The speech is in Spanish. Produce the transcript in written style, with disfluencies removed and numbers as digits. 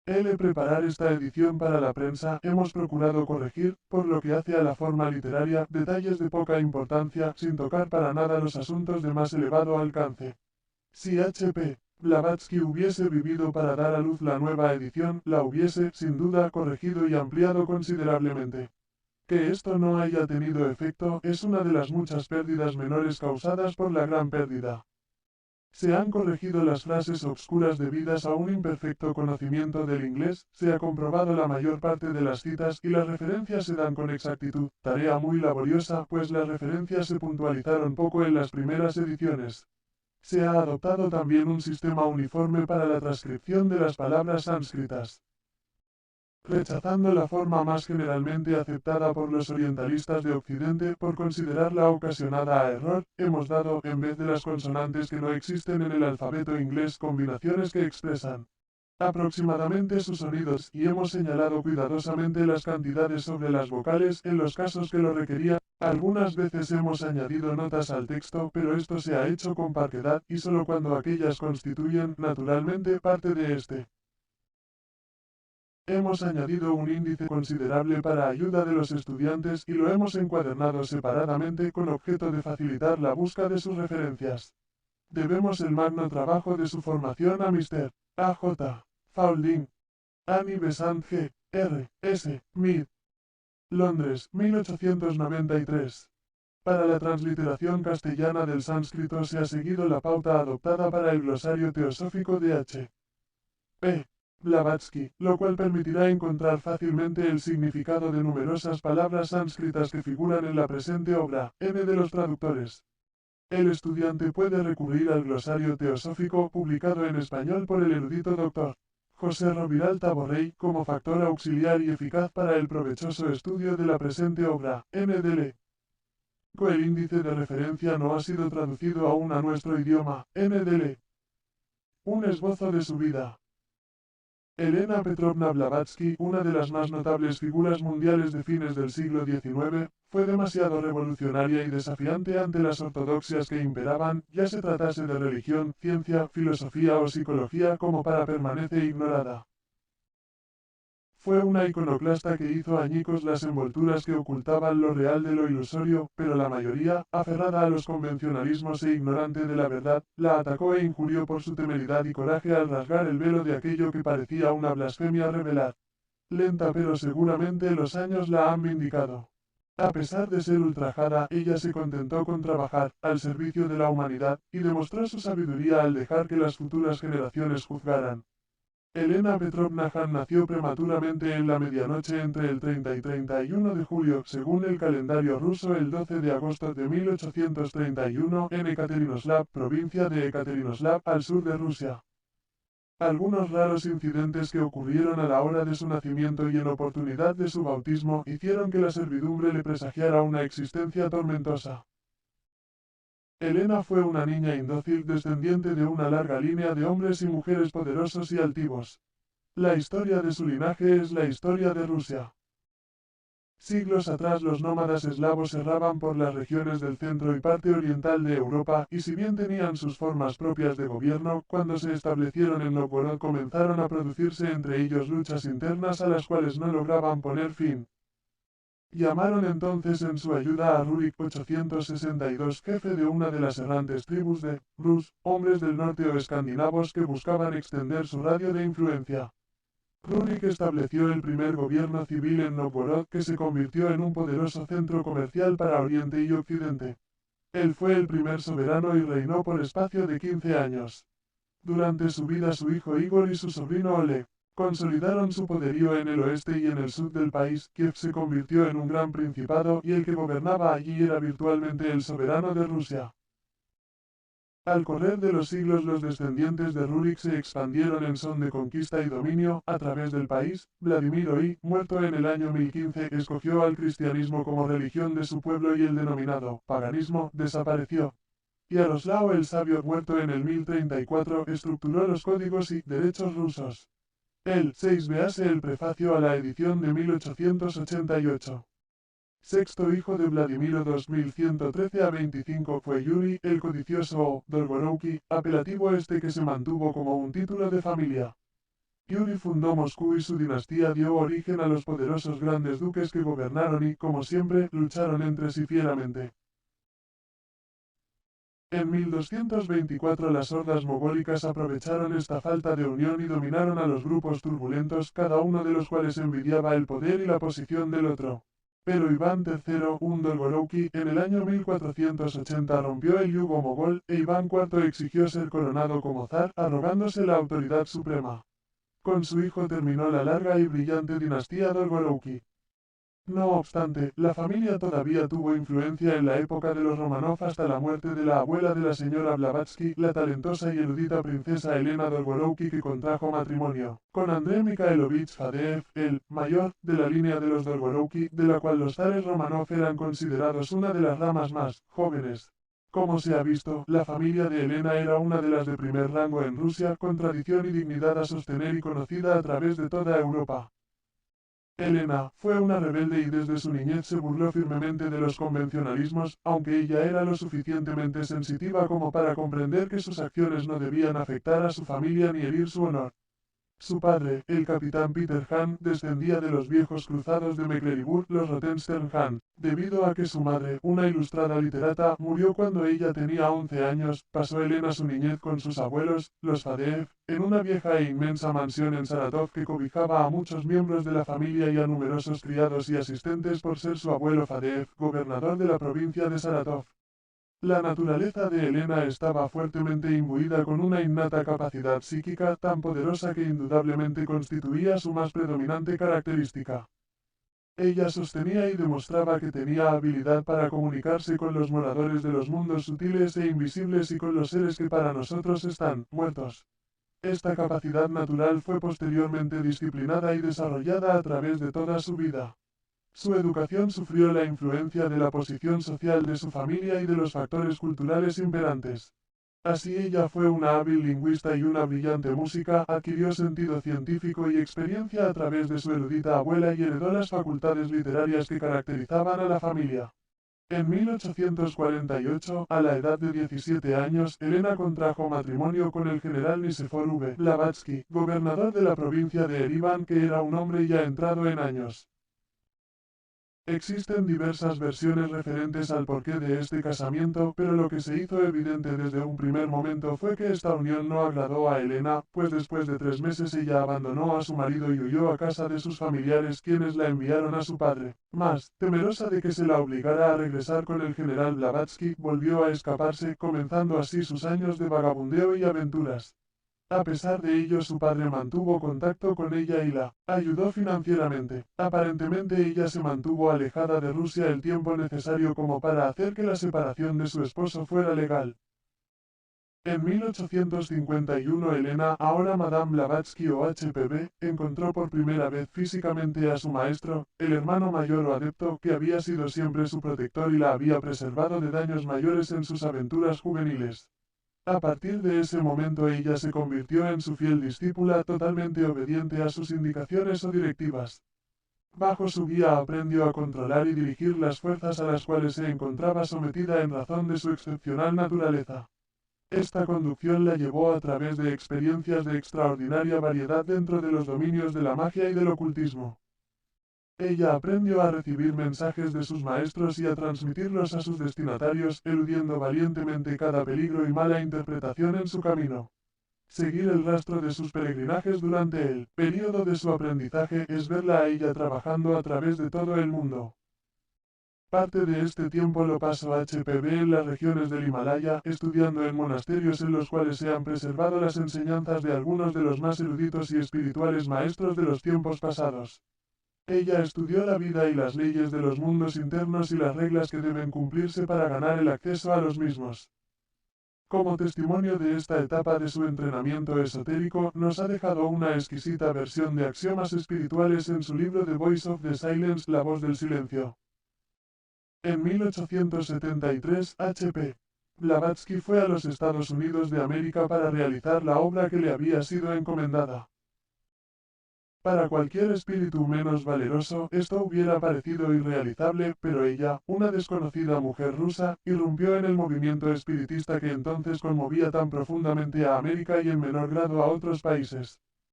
Al preparar esta edición para la prensa, hemos procurado corregir, por lo que hace a la forma literaria, detalles de poca importancia, sin tocar para nada los asuntos de más elevado alcance. Si H.P. Blavatsky hubiese vivido para dar a luz la nueva edición, la hubiese, sin duda, corregido y ampliado considerablemente. Que esto no haya tenido efecto es una de las muchas pérdidas menores causadas por la gran pérdida. Se han corregido las frases obscuras debidas a un imperfecto conocimiento del inglés, se ha comprobado la mayor parte de las citas y las referencias se dan con exactitud, tarea muy laboriosa, pues las referencias se puntualizaron poco en las primeras ediciones. Se ha adoptado también un sistema uniforme para la transcripción de las palabras sánscritas. Rechazando la forma más generalmente aceptada por los orientalistas de Occidente por considerarla ocasionada a error, hemos dado, en vez de las consonantes que no existen en el alfabeto inglés, combinaciones que expresan aproximadamente sus sonidos, y hemos señalado cuidadosamente las cantidades sobre las vocales en los casos que lo requerían. Algunas veces hemos añadido notas al texto, pero esto se ha hecho con parquedad, y solo cuando aquellas constituyen, naturalmente, parte de este. Hemos añadido un índice considerable para ayuda de los estudiantes y lo hemos encuadernado separadamente con objeto de facilitar la busca de sus referencias. Debemos el magno trabajo de su formación a Mr. A. J. Faulding, Annie Besant G. R. S. Mead, Londres, 1893. Para la transliteración castellana del sánscrito se ha seguido la pauta adoptada para el glosario teosófico de H. P. Blavatsky, lo cual permitirá encontrar fácilmente el significado de numerosas palabras sánscritas que figuran en la presente obra, N de los traductores. El estudiante puede recurrir al glosario teosófico publicado en español por el erudito Dr. José Roviralta Borrell como factor auxiliar y eficaz para el provechoso estudio de la presente obra, NDL. El índice de referencia no ha sido traducido aún a nuestro idioma, NDL. Un esbozo de su vida. Elena Petrovna Blavatsky, una de las más notables figuras mundiales de fines del siglo XIX, fue demasiado revolucionaria y desafiante ante las ortodoxias que imperaban, ya se tratase de religión, ciencia, filosofía o psicología, como para permanecer ignorada. Fue una iconoclasta que hizo añicos las envolturas que ocultaban lo real de lo ilusorio, pero la mayoría, aferrada a los convencionalismos e ignorante de la verdad, la atacó e injurió por su temeridad y coraje al rasgar el velo de aquello que parecía una blasfemia revelar. Lenta pero seguramente los años la han vindicado. A pesar de ser ultrajada, ella se contentó con trabajar, al servicio de la humanidad, y demostró su sabiduría al dejar que las futuras generaciones juzgaran. Elena Petrovna Han nació prematuramente en la medianoche entre el 30 y 31 de julio, según el calendario ruso, el 12 de agosto de 1831, en Ekaterinoslav, provincia de Ekaterinoslav, al sur de Rusia. Algunos raros incidentes que ocurrieron a la hora de su nacimiento y en oportunidad de su bautismo hicieron que la servidumbre le presagiara una existencia tormentosa. Elena fue una niña indócil descendiente de una larga línea de hombres y mujeres poderosos y altivos. La historia de su linaje es la historia de Rusia. Siglos atrás los nómadas eslavos erraban por las regiones del centro y parte oriental de Europa, y si bien tenían sus formas propias de gobierno, cuando se establecieron en Novgorod comenzaron a producirse entre ellos luchas internas a las cuales no lograban poner fin. Llamaron entonces en su ayuda a Rurik 862, jefe de una de las errantes tribus de Rus, hombres del norte o escandinavos que buscaban extender su radio de influencia. Rurik estableció el primer gobierno civil en Novgorod, que se convirtió en un poderoso centro comercial para Oriente y Occidente. Él fue el primer soberano y reinó por espacio de 15 años. Durante su vida su hijo Igor y su sobrino Oleg consolidaron su poderío en el oeste y en el sur del país. Kiev se convirtió en un gran principado y el que gobernaba allí era virtualmente el soberano de Rusia. Al correr de los siglos los descendientes de Rurik se expandieron en son de conquista y dominio a través del país. Vladimir I, muerto en el año 1015, escogió al cristianismo como religión de su pueblo y el denominado paganismo desapareció. Yaroslao el Sabio, muerto en el 1034, estructuró los códigos y derechos rusos. El 6 véase el prefacio a la edición de 1888. Sexto hijo de Vladimiro 2113 a 25 fue Yuri, el codicioso o Dolgorouki, apelativo este que se mantuvo como un título de familia. Yuri fundó Moscú y su dinastía dio origen a los poderosos grandes duques que gobernaron y, como siempre, lucharon entre sí fieramente. En 1224 las hordas mogólicas aprovecharon esta falta de unión y dominaron a los grupos turbulentos, cada uno de los cuales envidiaba el poder y la posición del otro. Pero Iván III, un Dolgorouki, en el año 1480 rompió el yugo mogol, e Iván IV exigió ser coronado como zar, arrogándose la autoridad suprema. Con su hijo terminó la larga y brillante dinastía Dolgorouki. No obstante, la familia todavía tuvo influencia en la época de los Romanov hasta la muerte de la abuela de la señora Blavatsky, la talentosa y erudita princesa Elena Dolgorouki, que contrajo matrimonio con Andrei Mikhailovich Fadeev, el mayor de la línea de los Dolgorouki, de la cual los zares Romanov eran considerados una de las ramas más jóvenes. Como se ha visto, la familia de Elena era una de las de primer rango en Rusia, con tradición y dignidad a sostener y conocida a través de toda Europa. Elena fue una rebelde y desde su niñez se burló firmemente de los convencionalismos, aunque ella era lo suficientemente sensitiva como para comprender que sus acciones no debían afectar a su familia ni herir su honor. Su padre, el capitán Peter Hahn, descendía de los viejos cruzados de Mecklenburg, los Rothenstern-Hahn. Debido a que su madre, una ilustrada literata, murió cuando ella tenía 11 años, pasó Elena su niñez con sus abuelos, los Fadeev, en una vieja e inmensa mansión en Saratov que cobijaba a muchos miembros de la familia y a numerosos criados y asistentes por ser su abuelo Fadeev, gobernador de la provincia de Saratov. La naturaleza de Elena estaba fuertemente imbuida con una innata capacidad psíquica tan poderosa que indudablemente constituía su más predominante característica. Ella sostenía y demostraba que tenía habilidad para comunicarse con los moradores de los mundos sutiles e invisibles y con los seres que para nosotros están muertos. Esta capacidad natural fue posteriormente disciplinada y desarrollada a través de toda su vida. Su educación sufrió la influencia de la posición social de su familia y de los factores culturales imperantes. Así ella fue una hábil lingüista y una brillante música, adquirió sentido científico y experiencia a través de su erudita abuela y heredó las facultades literarias que caracterizaban a la familia. En 1848, a la edad de 17 años, Elena contrajo matrimonio con el general Nicefor V. Blavatsky, gobernador de la provincia de Erivan, que era un hombre ya entrado en años. Existen diversas versiones referentes al porqué de este casamiento, pero lo que se hizo evidente desde un primer momento fue que esta unión no agradó a Elena, pues después de 3 meses ella abandonó a su marido y huyó a casa de sus familiares, quienes la enviaron a su padre. Mas, temerosa de que se la obligara a regresar con el general Blavatsky, volvió a escaparse, comenzando así sus años de vagabundeo y aventuras. A pesar de ello, su padre mantuvo contacto con ella y la ayudó financieramente. Aparentemente ella se mantuvo alejada de Rusia el tiempo necesario como para hacer que la separación de su esposo fuera legal. En 1851 Elena, ahora Madame Blavatsky o HPB, encontró por primera vez físicamente a su maestro, el hermano mayor o adepto, que había sido siempre su protector y la había preservado de daños mayores en sus aventuras juveniles. A partir de ese momento ella se convirtió en su fiel discípula, totalmente obediente a sus indicaciones o directivas. Bajo su guía aprendió a controlar y dirigir las fuerzas a las cuales se encontraba sometida en razón de su excepcional naturaleza. Esta conducción la llevó a través de experiencias de extraordinaria variedad dentro de los dominios de la magia y del ocultismo. Ella aprendió a recibir mensajes de sus maestros y a transmitirlos a sus destinatarios, eludiendo valientemente cada peligro y mala interpretación en su camino. Seguir el rastro de sus peregrinajes durante el período de su aprendizaje es verla a ella trabajando a través de todo el mundo. Parte de este tiempo lo pasó HPB en las regiones del Himalaya, estudiando en monasterios en los cuales se han preservado las enseñanzas de algunos de los más eruditos y espirituales maestros de los tiempos pasados. Ella estudió la vida y las leyes de los mundos internos y las reglas que deben cumplirse para ganar el acceso a los mismos. Como testimonio de esta etapa de su entrenamiento esotérico, nos ha dejado una exquisita versión de axiomas espirituales en su libro The Voice of the Silence, La voz del silencio. En 1873, H.P. Blavatsky fue a los Estados Unidos de América para realizar la obra que le había sido encomendada. Para cualquier espíritu menos valeroso, esto hubiera parecido irrealizable, pero ella, una desconocida mujer rusa, irrumpió en el movimiento espiritista que entonces conmovía tan profundamente a América y en menor grado a otros países.